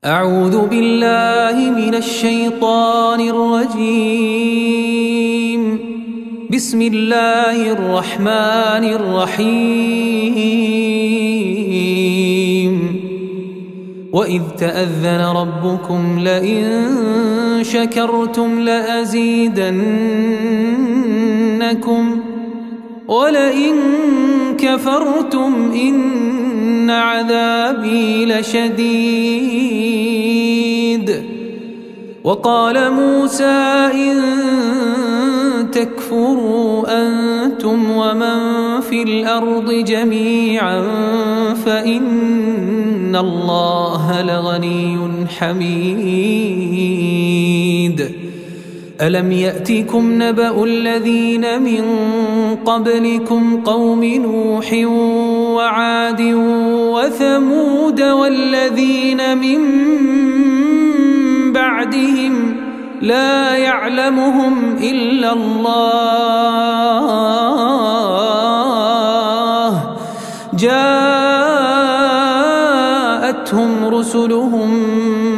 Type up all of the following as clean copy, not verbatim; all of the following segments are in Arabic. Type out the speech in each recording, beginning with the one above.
أعوذ بالله من الشيطان الرجيم. بسم الله الرحمن الرحيم. وإذ تأذن ربكم لئن شكرتم لأزيدنكم ولئن كفرتم إن عذابي لشديد. وقال موسى إن تكفروا أنتم ومن في الأرض جميعا فإن الله لغني حميد. ألم يأتكم نبأ الذين من قبلكم قوم نوح وعاد وثمود والذين من بعدهم لا يعلمهم إلا الله جاءتهم رسلهم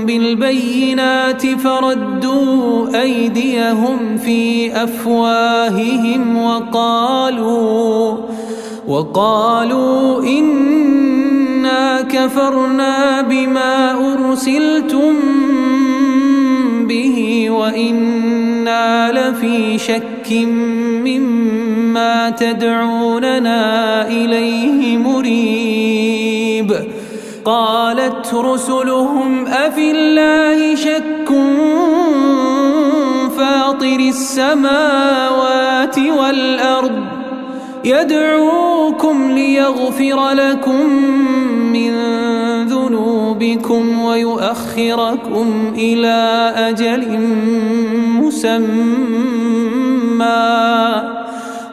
بالبينات فردوا أيديهم في أفواههم وقالوا إنا كفرنا بما أرسلتم به وإنا لفي شك مما تدعوننا إليه مريب. قالت رسلهم أفي الله شك فاطر السماوات والأرض يدعوكم ليغفر لكم من ذنوبكم ويؤخركم إلى أجل مسمى.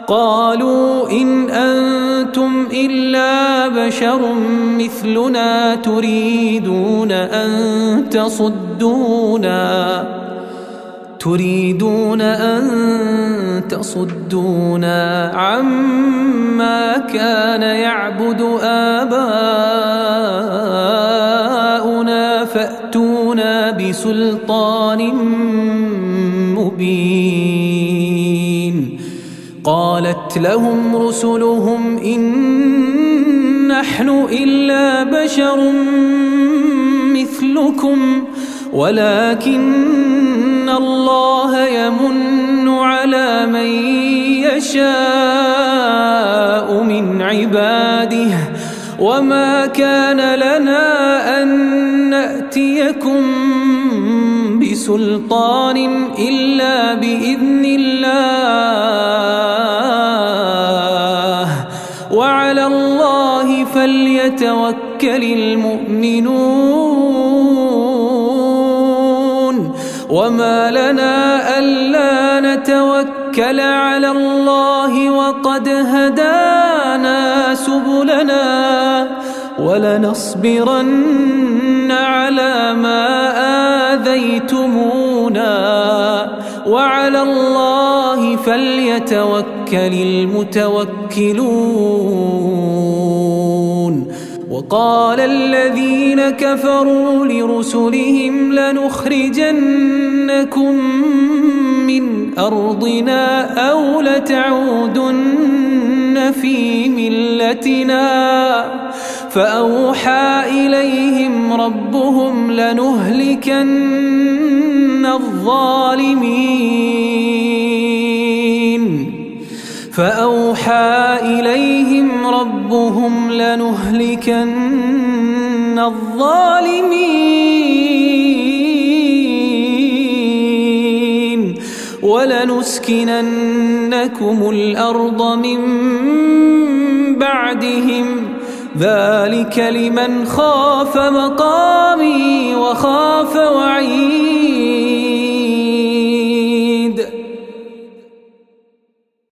قالوا إن أنتم إلا بشر مثلنا تريدون أن تصدونا عما كان يعبد آباؤنا فأتونا بسلطان مبين. قالت لهم رسلهم إن نحن إلا بشر مثلكم ولكن الله يمن على من يشاء من عباده وما كان لنا أن نأتيكم بسلطان إلا بإذن الله وعلى الله فليتوكل المؤمنون. وما لنا ألا نتوكل على الله وقد هدانا سبلنا ولنصبرن على ما آذيتمونا وعلى الله فليتوكل المتوكلون. وقال الذين كفروا لرسلهم لنخرجنكم من أرضنا أو لتعودن في ملتنا فأوحى إليهم ربهم لنهلكن الظالمين ولنسكننكم الأرض من بعدهم ذلك لمن خاف مقامي وخاف وعيد.